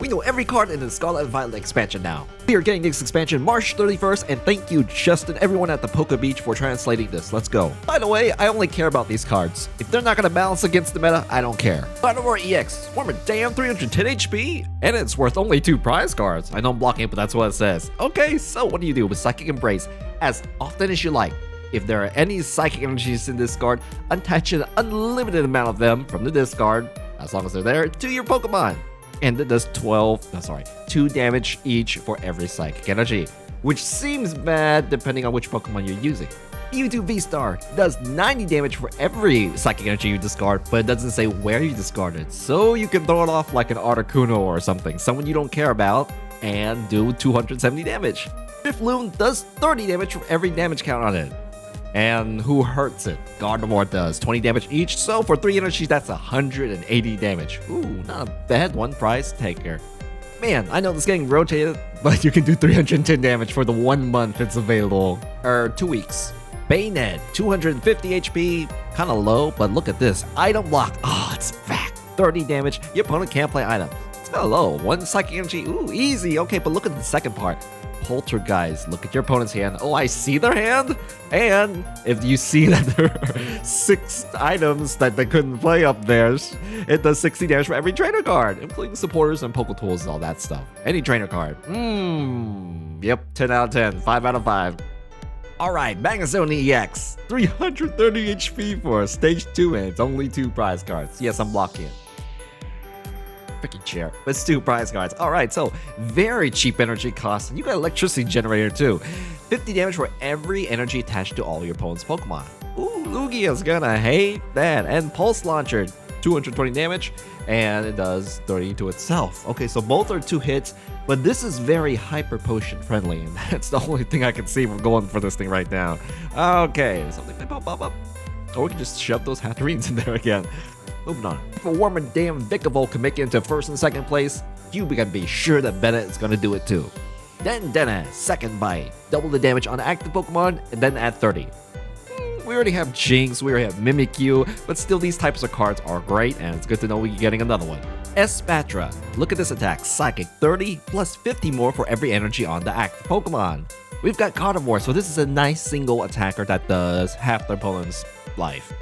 know every card in the Scarlet and Violet expansion now. We are getting this expansion March 31st, and thank you Justin, everyone at the Poke Beach for translating this. Let's go. By the way, I only care about these cards. If they're not gonna balance against the meta, I don't care. Carnivore EX, warm a damn 310 HP, and it's worth only 2 prize cards. I know I'm blocking it, but that's what it says. Okay, so what do you do with Psychic Embrace? As often as you like. If there are any Psychic Energies in this card, attach an unlimited amount of them from the discard, as long as they're there, to your Pokemon. And it does 2 damage each for every Psychic Energy, which seems bad depending on which Pokemon you're using. Mewtwo V-Star does 90 damage for every Psychic Energy you discard, but it doesn't say where you discard it, so you can throw it off like an Articuno or something, someone you don't care about, and do 270 damage. Drifloon does 30 damage for every damage count on it. And who hurts it? Gardevoir does 20 damage each, so for 3 energies, that's 180 damage. Ooh, not a bad one prize taker. Man, I know this is getting rotated, but you can do 310 damage for the 1 month it's available. 2 weeks. Bayonet, 250 HP, kinda low, but look at this. Item block, oh, it's back. 30 damage, your opponent can't play items. It's kinda low, 1 Psychic Energy, ooh, easy. Okay, but look at the second part. Poltergeist, look at your opponent's hand. Oh, I see their hand. And if you see that there are 6 items that they couldn't play up there, it does 60 damage for every trainer card, including supporters and Poke Tools and all that stuff. Any trainer card. Yep, 10 out of 10, 5 out of 5. Alright, Magazone EX, 330 HP for stage 2, and it's only 2 prize cards. Yes, I'm blocking it. Freaking chair. But it's 2 prize cards. Alright, so very cheap energy cost. And you got electricity generator too. 50 damage for every energy attached to all your opponent's Pokemon. Ooh, Lugia's gonna hate that. And Pulse Launcher, 220 damage. And it does 30 to itself. Okay, so both are 2 hits. But this is very Hyper Potion friendly. And that's the only thing I can see from going for this thing right now. Okay, something may pop up. Or we can just shove those Hatterines in there again. Moving on. If a Warmer damn Vikavolt can make it into 1st and 2nd place, you can be sure that Bennett is gonna do it too. Then Dennis, 2nd bite. Double the damage on active Pokemon, and then add 30. We already have Jinx, we already have Mimikyu, but still these types of cards are great, and it's good to know we're getting another one. Espatra. Look at this attack. Psychic 30 plus 50 more for every energy on the active Pokemon. We've got Carnivore, so this is a nice single attacker that does half their opponent's life.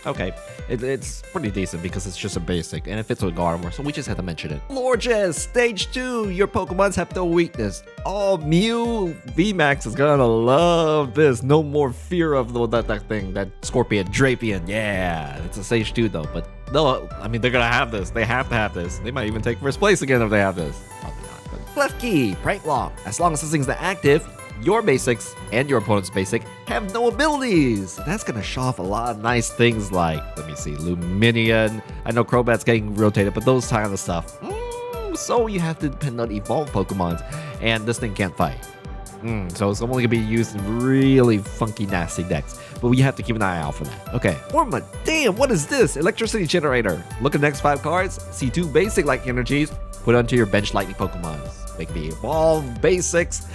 Okay, it's pretty decent because it's just a basic and it fits with Gardevoir, so we just had to mention it. Lorges, stage 2, your Pokemons have no weakness. Oh, Mew VMAX is gonna love this. No more fear of that thing, that Scorpion, Drapion. Yeah, it's a stage 2 though, but no, I mean, they're gonna have this. They have to have this. They might even take 1st place again if they have this. Probably not, but Klefki, Prank Lock. As long as this thing's active, your basics and your opponent's basic have no abilities. That's gonna show off a lot of nice things like, let me see, Luminion. I know Crobat's getting rotated, but those kind of stuff. So you have to depend on evolved Pokemon, and this thing can't fight. So it's only gonna be used in really funky, nasty decks. But we have to keep an eye out for that. Okay. Orma, damn, what is this? Electricity Generator. Look at the next 5 cards. See 2 basic like energies. Put onto your bench lightning Pokemons. Make me evolve basics.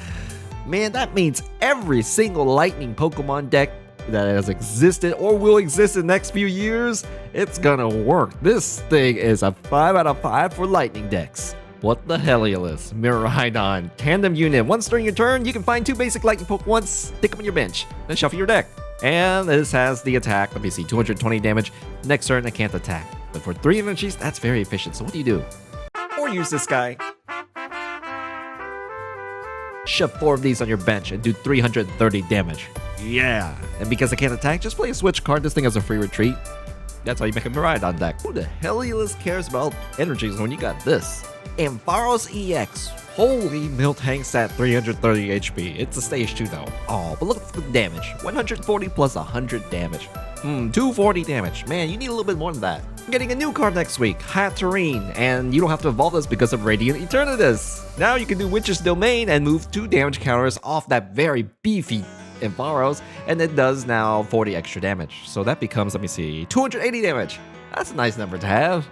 Man, that means every single lightning Pokemon deck that has existed or will exist in the next few years, it's gonna work. This thing is a 5 out of 5 for lightning decks. What the Heliolus, Miraidon, Tandem Unit. Once during your turn, you can find 2 basic lightning Pokemon, stick them on your bench, then shuffle your deck. And this has the attack, let me see, 220 damage. Next turn, it can't attack. But for 3 energies, that's very efficient. So what do? Or use this guy. Shove 4 of these on your bench and do 330 damage. Yeah. And because I can't attack, just play a switch card. This thing has a free retreat. That's how you make a Miraidon deck. Who the hell cares about energies when you got this? Ampharos EX. Holy Miltank's at 330 HP. It's a stage 2 though. Oh, but look at the damage. 140 plus 100 damage. 240 damage. Man, you need a little bit more than that. I'm getting a new card next week, Hatterene, and you don't have to evolve this because of Radiant Eternatus. Now you can do Witch's Domain and move 2 damage counters off that very beefy Ampharos, and it does now 40 extra damage. So that becomes, let me see, 280 damage. That's a nice number to have.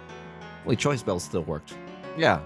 Only Choice Bell still worked. Yeah,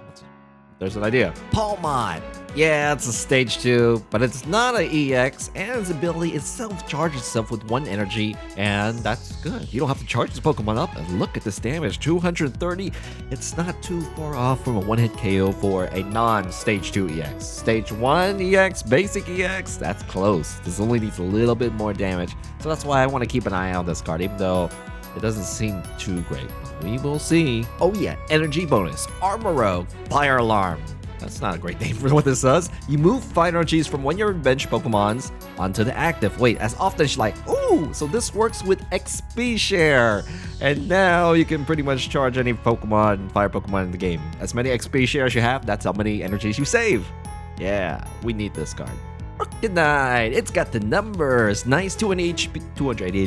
there's an idea. Palmon. Yeah, it's a stage 2, but it's not an EX, and its ability itself charges itself with 1 energy, and that's good. You don't have to charge this Pokemon up, and look at this damage, 230. It's not too far off from a 1-hit KO for a non-stage 2 EX. Stage 1 EX, basic EX, that's close. This only needs a little bit more damage, so that's why I want to keep an eye on this card, even though it doesn't seem too great. We will see. Oh yeah, energy bonus, Armorow, Fire Alarm. That's not a great name for what this does. You move 5 energies from one of your bench Pokemons onto the active. Wait, as often as you like. Ooh, so this works with XP share. And now you can pretty much charge any Pokemon, fire Pokemon in the game. As many XP shares you have, that's how many energies you save. Yeah, we need this card. Arcanine, it's got the numbers. Nice 280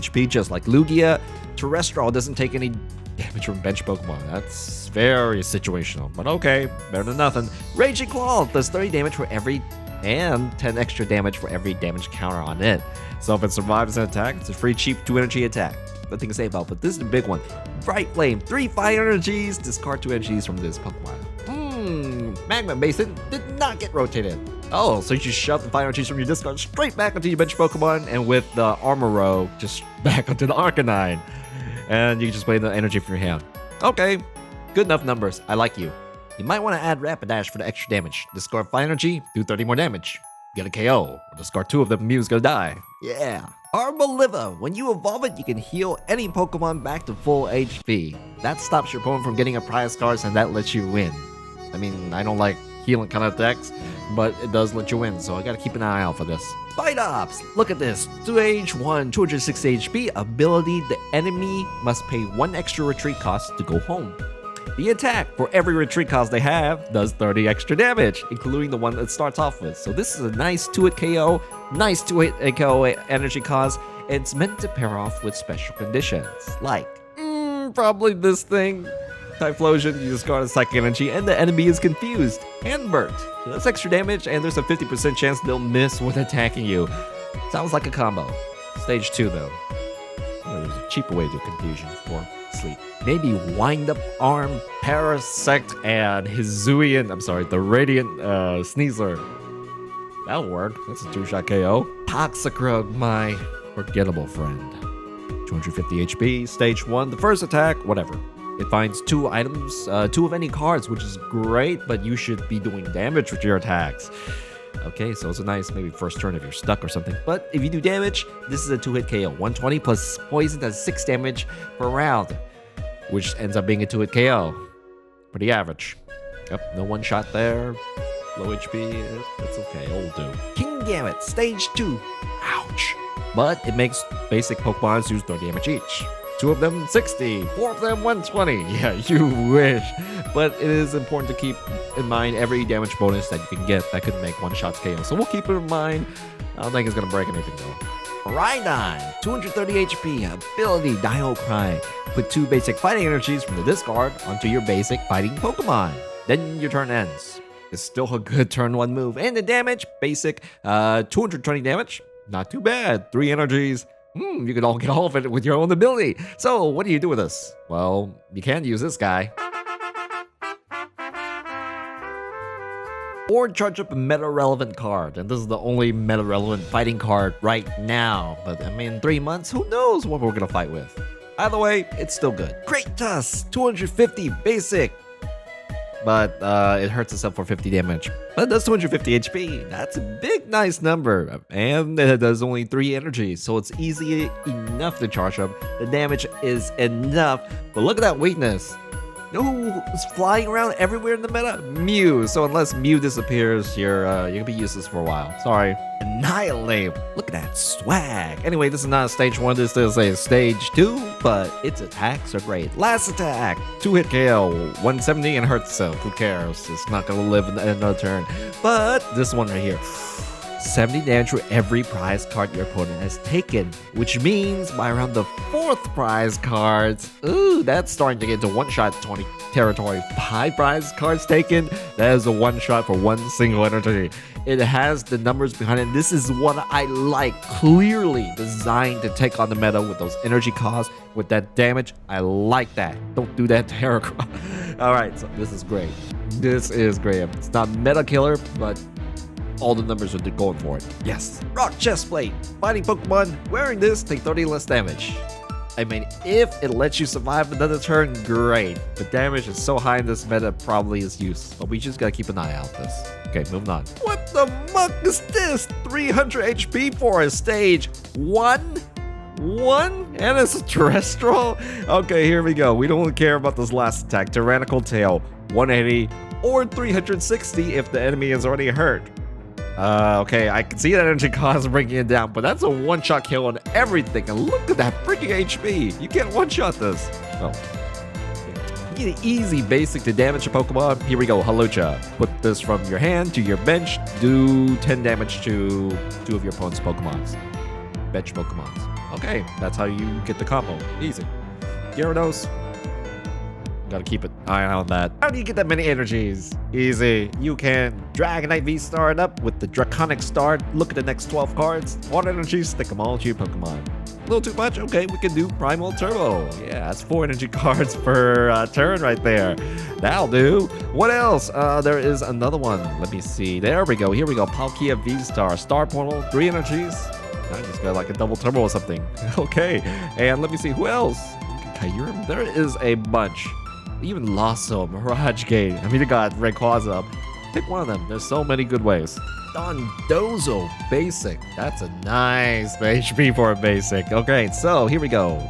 HP, just like Lugia. Terrestrial doesn't take any damage from bench Pokemon. That's very situational, but okay, better than nothing. Raging Claw does 30 damage for every, and 10 extra damage for every damage counter on it. So if it survives an attack, it's a free cheap 2 energy attack. Nothing to say about, but this is the big one. Bright Flame, 3 fire energies, discard 2 energies from this Pokemon. Magma Basin did not get rotated. Oh, so you just shove the fire energies from your discard straight back onto your bench Pokemon, and with the Armorow, just back onto the Arcanine. And you can just play the energy from your hand. Okay, good enough numbers. I like you. You might want to add Rapidash for the extra damage. Discard 5 energy, do 30 more damage. Get a KO. Or discard 2 of them, Mew's gonna die. Yeah. Arboliva. When you evolve it, you can heal any Pokemon back to full HP. That stops your opponent from getting a prize card, and that lets you win. I mean, I don't like healing kind of attacks, but it does let you win, so I gotta keep an eye out for this. Fight Ops! Look at this. Stage 1, 260 HP, ability, the enemy must pay 1 extra retreat cost to go home. The attack, for every retreat cost they have, does 30 extra damage, including the one that starts off with. So this is a nice 2-hit KO, nice 2-hit KO energy cost. It's meant to pair off with special conditions, like, probably this thing. Typhlosion, you discard a psychic energy, and the enemy is confused and burnt. So that's extra damage, and there's a 50% chance they'll miss when attacking you. Sounds like a combo. Stage 2, though. Oh, there's a cheaper way to confusion or sleep. Maybe Wind Up Arm, Parasect, and the Radiant Sneasler. That'll work. That's a 2-shot KO. Toxicroak, my forgettable friend. 250 HP, stage 1, the first attack, whatever. It finds 2 items, 2 of any cards, which is great, but you should be doing damage with your attacks. Okay, so it's a nice maybe first turn if you're stuck or something. But if you do damage, this is a 2-hit KO. 120 plus poison does 6 damage per round, which ends up being a 2-hit KO. Pretty average. Yep, no 1-shot there. Low HP, that's okay, it'll do. Kingambit, stage 2. Ouch. But it makes basic Pokemon use 30 damage each. 2 of them 60, 4 of them 120. Yeah, you wish. But it is important to keep in mind every damage bonus that you can get that could make 1-shot KO. So we'll keep it in mind. I don't think it's gonna break anything though. Rhydon, 230 HP, ability Dio Cry. Put 2 basic fighting energies from the discard onto your basic fighting Pokemon. Then your turn ends. It's still a good turn 1 move. And the damage, basic, 220 damage. Not too bad. 3 energies. You can all get all of it with your own ability. So what do you do with this? Well, you can use this guy. Or charge up a meta-relevant card. And this is the only meta-relevant fighting card right now. But I mean, 3 months, who knows what we're gonna fight with. Either way, it's still good. Kratos, 250 basic. But it hurts itself for 50 damage. But it does 250 HP. That's a big, nice number. And it does only 3 energy, so it's easy enough to charge up. The damage is enough. But look at that weakness. You know who's flying around everywhere in the meta? Mew. So unless Mew disappears, you're gonna be useless for a while. Sorry. Annihilate. Look at that swag. Anyway, this is not a stage 1, this is a stage 2, but its attacks are great. Last attack, 2-hit KO, 170 and hurts itself. Who cares? It's not gonna live in another turn. But this one right here. 70 damage for every prize card your opponent has taken, which means by around the 4th prize cards, ooh, that's starting to get into one-shot 20 territory. 5 prize cards taken, that is a one-shot for one single energy. It has the numbers behind it. This is what I like, clearly designed to take on the meta with those energy costs, with that damage. I like that. Don't do that to Heracross. Alright, so this is great. This is great. It's not meta killer, but all the numbers are going for it. Yes. Rock Chestplate. Fighting Pokemon wearing this take 30 less damage. I mean, if it lets you survive another turn, great. The damage is so high in this meta, probably is useless. But we just gotta keep an eye out this. Okay, moving on. What the muck is this? 300 HP for a stage 1? And it's a terrestrial? Okay, here we go. We don't care about this last attack. Tyrannical Tail, 180 or 360 if the enemy is already hurt. Okay, I can see that energy cost bringing it down, but that's a one-shot kill on everything. And look at that freaking HP. You can't one-shot this. Oh. You need easy basic to damage a Pokemon. Here we go, Halocha. Put this from your hand to your bench. Do 10 damage to 2 of your opponent's Pokemons. Bench Pokemons. Okay, that's how you get the combo. Easy. Gyarados. Gotta keep an eye on that. How do you get that many energies? Easy. You can Dragonite V-Star it up with the Draconic Star. Look at the next 12 cards. Water energies, stick them all to your Pokemon. A little too much? Okay, we can do Primal Turbo. Yeah, that's 4 energy cards per turn right there. That'll do. What else? There is another one. Let me see. There we go. Here we go. Palkia V-Star. Star Portal, 3 energies. I just got like a double turbo or something. Okay, and let me see. Who else? Kyurem. There is a bunch. Even Lasso, Mirage Gate. I mean, you got Rayquaza. Pick one of them. There's so many good ways. Dondozo, basic. That's a nice HP for a basic. Okay, so here we go.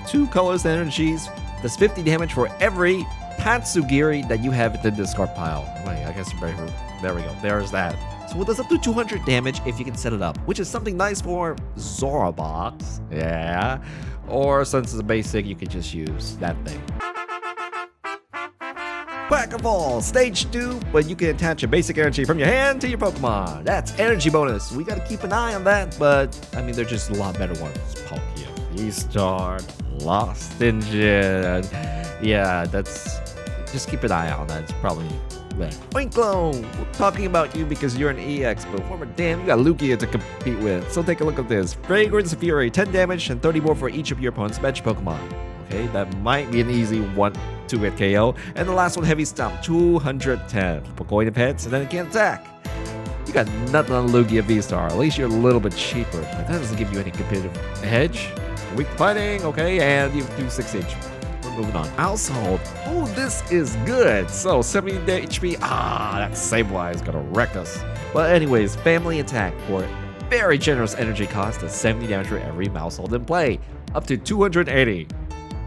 2 colors energies. Does 50 damage for every Tatsugiri that you have in the discard pile. Wait, I guess there we go. There's that. So it does up to 200 damage if you can set it up, which is something nice for Zorobox. Yeah. Or since it's a basic, you can just use that thing. Quack of all, stage 2, but you can attach a basic energy from your hand to your Pokemon. That's energy bonus. We gotta keep an eye on that, but I mean, they're just a lot better ones. Palkia, V-Star, Lost Engine. Yeah, just keep an eye on that. It's probably better. Winklow, we're talking about you because you're an EX, but former damn, you got Lugia to compete with. So take a look at this. Fragrance Fury, 10 damage and 30 more for each of your opponent's bench Pokemon. Okay, that might be an easy 1-2-hit KO. And the last one, Heavy Stomp, 210 for going to pets, and then it can't attack. You got nothing on Lugia V-Star. At least you're a little bit cheaper, but that doesn't give you any competitive edge. Weak fighting, okay, and you do 6 HP. We're moving on. Household. Oh, this is good. So 70 HP. That Sableye is gonna wreck us. But anyways, family attack for very generous energy cost of 70 damage for every Household in play, up to 280.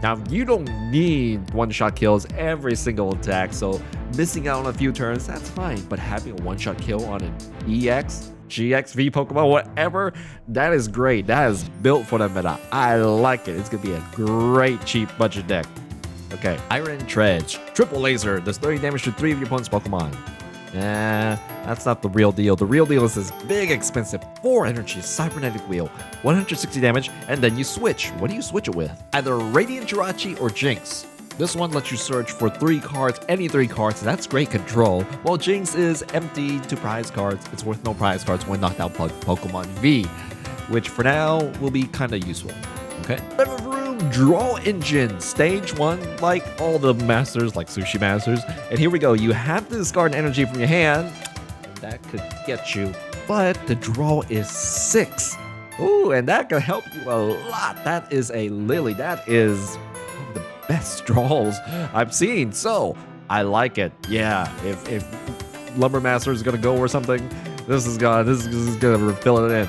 Now, you don't need one-shot kills every single attack, so missing out on a few turns, that's fine. But having a one-shot kill on an EX, GX, V Pokemon, whatever, that is great. That is built for the meta. I like it. It's going to be a great cheap budget deck. Okay, Iron Dredge. Triple Laser does 30 damage to 3 of your opponent's Pokemon. That's not the real deal. The real deal is this big, expensive 4 energy cybernetic wheel, 160 damage, and then you switch. What do you switch it with? Either Radiant Jirachi or Jinx. This one lets you search for 3 cards, any 3 cards. That's great control. While Jinx is empty to prize cards, it's worth no prize cards when knocked out Pokemon V, which for now will be kind of useful. Okay. River Room Draw Engine, stage 1, like all the masters, like Sushi Masters. And here we go. You have to discard an energy from your hand. That could get you, but the draw is 6. Ooh, and that could help you a lot. That is a Lily. That is one of the best draws I've seen. So I like it. Yeah, if Lumber Master is gonna go or something, this is gonna fill it in.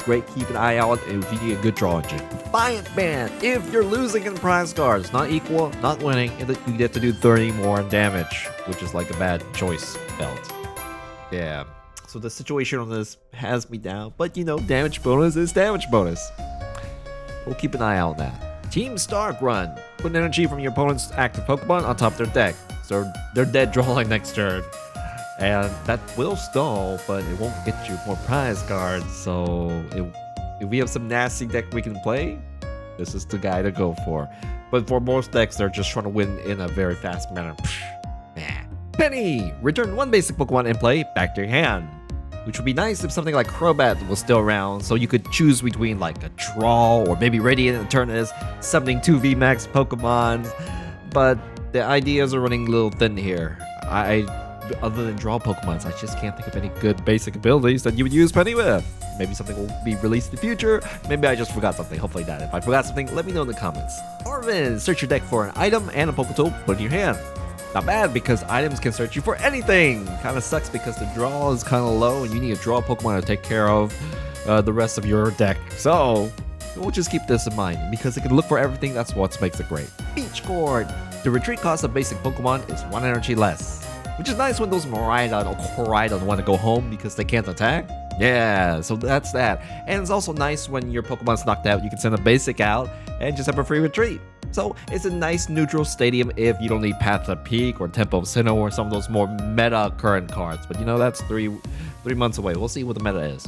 Great, keep an eye out if you need a good draw engine. Defiant Band. If you're losing in prize cards, not equal, not winning, you get to do 30 more damage, which is like a bad choice belt. Yeah, so the situation on this has me down, but you know, damage bonus is damage bonus. We'll keep an eye out on that. Team Stark Run. Put energy from your opponent's active Pokemon on top of their deck, so they're dead drawing next turn. And that will stall, but it won't get you more prize cards. So if we have some nasty deck we can play, this is the guy to go for. But for most decks, they're just trying to win in a very fast manner. Penny! Return one basic Pokemon in play back to your hand. Which would be nice if something like Crobat was still around, so you could choose between like a Draw or maybe Radiant Eternatus, summoning 2 VMAX Pokemon. But the ideas are running a little thin here. Other than draw Pokemons, I just can't think of any good basic abilities that you would use Penny with. Maybe something will be released in the future. Maybe I just forgot something. Hopefully not. If I forgot something, let me know in the comments. Arvin, search your deck for an item and a Poketool, put it in your hand. Not bad, because items can search you for anything. Kind of sucks because the draw is kind of low and you need to draw a Pokemon to take care of the rest of your deck. So we'll just keep this in mind, because it can look for everything. That's what makes it great. Beach Court. The retreat cost of basic Pokemon is 1 energy less. Which is nice when those Miraidon or Koraidon want to go home because they can't attack. Yeah, so that's that. And it's also nice when your Pokemon's knocked out, you can send a basic out and just have a free retreat. So it's a nice neutral stadium if you don't need Path to Peak or Temple of Sinnoh or some of those more meta current cards. But you know, that's three months away. We'll see what the meta is.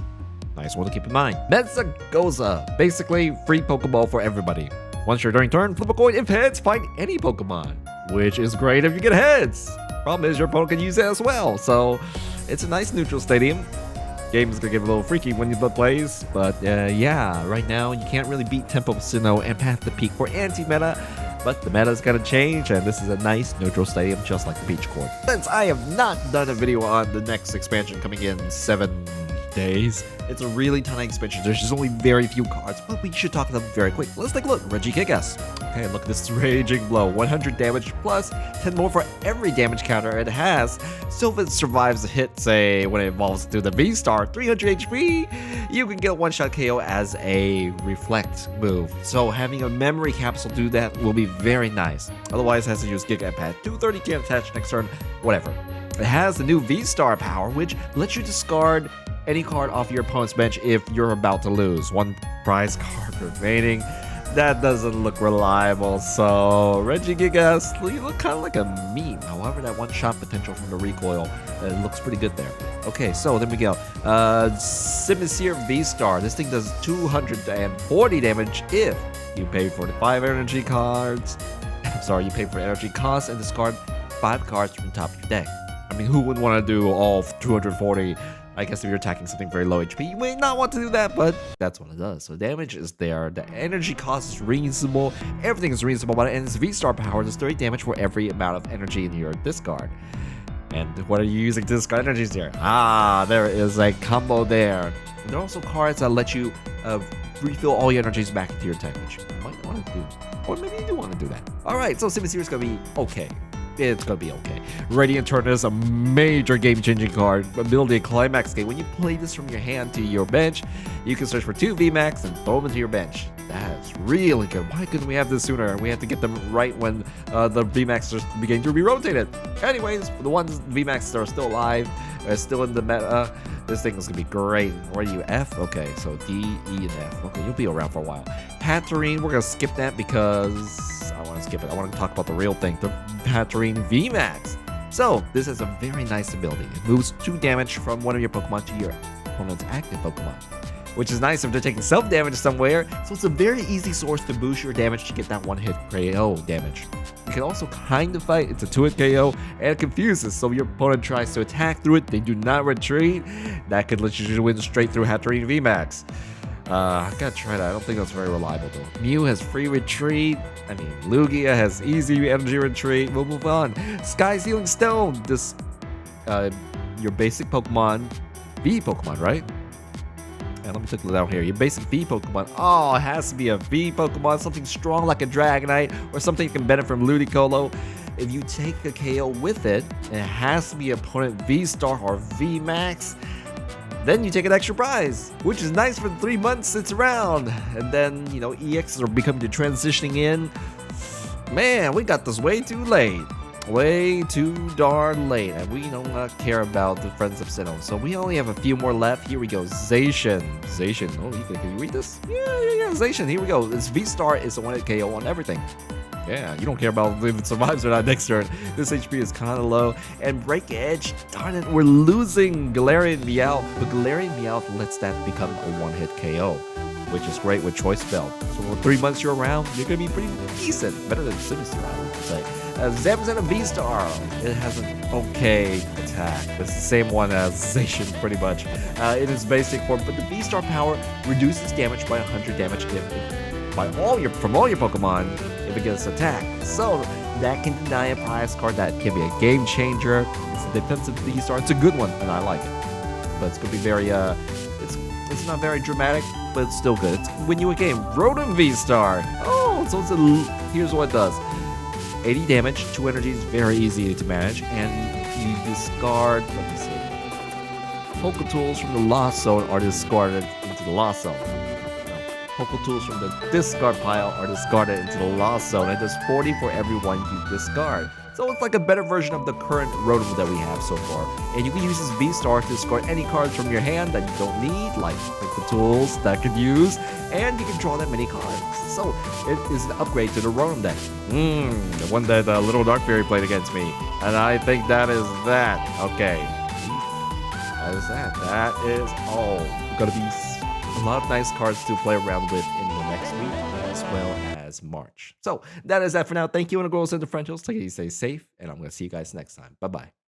Nice one to keep in mind. Mesagoza. Basically, free Pokeball for everybody. Once you're during turn, flip a coin. If heads, find any Pokemon. Which is great if you get heads. Problem is your opponent can use it as well, so it's a nice neutral stadium. Game is gonna get a little freaky when you plays, but yeah, right now you can't really beat Temple of Sinnoh and Path to Peak for anti-meta, but the meta is gonna change, and this is a nice neutral stadium just like the Beach Court. Since I have not done a video on the next expansion coming in 7 days, it's a really tiny expansion. There's just only very few cards, but we should talk about them very quick. Let's take a look. Regigigas. Okay, look at this Raging Blow. 100 damage plus 10 more for every damage counter it has. So if it survives a hit, say when it evolves to the V-Star, 300 HP, you can get a one-shot KO as a Reflect move. So having a memory capsule do that will be very nice. Otherwise, it has to use Giga Pad. 230 can't attach next turn, whatever. It has the new V-Star power, which lets you discard any card off your opponent's bench if you're about to lose. 1 prize card remaining. That doesn't look reliable, so Regigigas, you look kind of like a meme. However, that one-shot potential from the recoil, it looks pretty good there. Okay, so there we go. Simisear V-Star. This thing does 240 damage if you pay for the 5 energy cards. I'm sorry, you pay for energy costs and discard 5 cards from the top of your deck. I mean, who wouldn't want to do all 240? I guess if you're attacking something very low HP, you may not want to do that, but that's what it does. So damage is there, the energy cost is reasonable, everything is reasonable about it, and its V-Star power does 30 damage for every amount of energy in your discard. And what are you using to discard energies here? Ah, there is a combo there. And there are also cards that let you refill all your energies back into your deck, which you might want to do. Or maybe you do want to do that. Alright, so Simisear is going to be okay. It's gonna be okay. Radiant Eternatus is a major game-changing card. Ability Climax Gate. When you play this from your hand to your bench, you can search for 2 VMAX and throw them into your bench. That's really good. Why couldn't we have this sooner? We have to get them right when the VMAX are beginning to be rotated. Anyways, for the ones VMAX that are still alive, still in the meta, this thing is gonna be great. Where are you? F? Okay, so D, E, and F. Okay, you'll be around for a while. Patterine, we're gonna skip that because I want to skip it. I want to talk about the real thing, the Patterine VMAX. So, this has a very nice ability. It moves 2 damage from one of your Pokemon to your opponent's active Pokemon, which is nice if they're taking self-damage somewhere, so it's a very easy source to boost your damage to get that 1-hit KO damage. You can also kind of fight, it's a 2-hit KO, and it confuses, so your opponent tries to attack through it, they do not retreat, that could let you win straight through Hatterene VMAX. I gotta try that. I don't think that's very reliable though. Mew has free retreat. I mean, Lugia has easy energy retreat. We'll move on. Sky Sealing Stone. This, your basic Pokemon, V Pokemon, right? And let me take it down here. Your basic V Pokemon. Oh, it has to be a V Pokemon. Something strong like a Dragonite or something you can benefit from Ludicolo. If you take a KO with it, and it has to be opponent V-Star or V-Max, then you take an extra prize, which is nice for the 3 months it's around. And then, you know, EXs are becoming the transitioning in. Man, we got this way too late. Way too darn late. And we do not care about the Friends of Sinnoh. So we only have a few more left. Here we go. Zacian. Oh, can you read this? Yeah. Zacian. Here we go. This V-Star is a 1-hit KO on everything. Yeah, you don't care about if it survives or not next turn. This HP is kind of low. And Break Edge, darn it, we're losing Galarian Meowth. But Galarian Meowth lets that become a one-hit KO, which is great with Choice Belt. So for 3 months you're around, you're going to be pretty decent. Better than Sinister, I would say. Zamazenta and V-Star, it has an okay attack. It's the same one as Zacian, pretty much. It is basic form, but the V-Star power reduces damage by 100 damage from all your Pokemon if it gets attacked. So that can deny a prize card. That can be a game changer. It's a defensive V-Star. It's a good one, and I like it. But it's going to be very, it's not very dramatic, but it's still good. It's win you a game. Rotom V-Star. Oh, so here's what it does. 80 damage, 2 energy is very easy to manage, and you discard, let me see, Poke Tools from the Lost Zone are discarded into the Lost Zone. Poke Tools from the discard pile are discarded into the Lost Zone, and there's 40 for every one you discard. So it's like a better version of the current Rotom that we have so far. And you can use this V-Star to discard any cards from your hand that you don't need, like the tools that could use, and you can draw that many cards. So it is an upgrade to the Rotom deck. The one that Little Dark Fairy played against me. And I think that is that. Okay. That is that. That is all. Gonna be a lot of nice cards to play around with in the next week, as well as March. So that is that for now. Thank you, and go send the French. Take it easy, stay safe, and I'm gonna see you guys next time. Bye bye.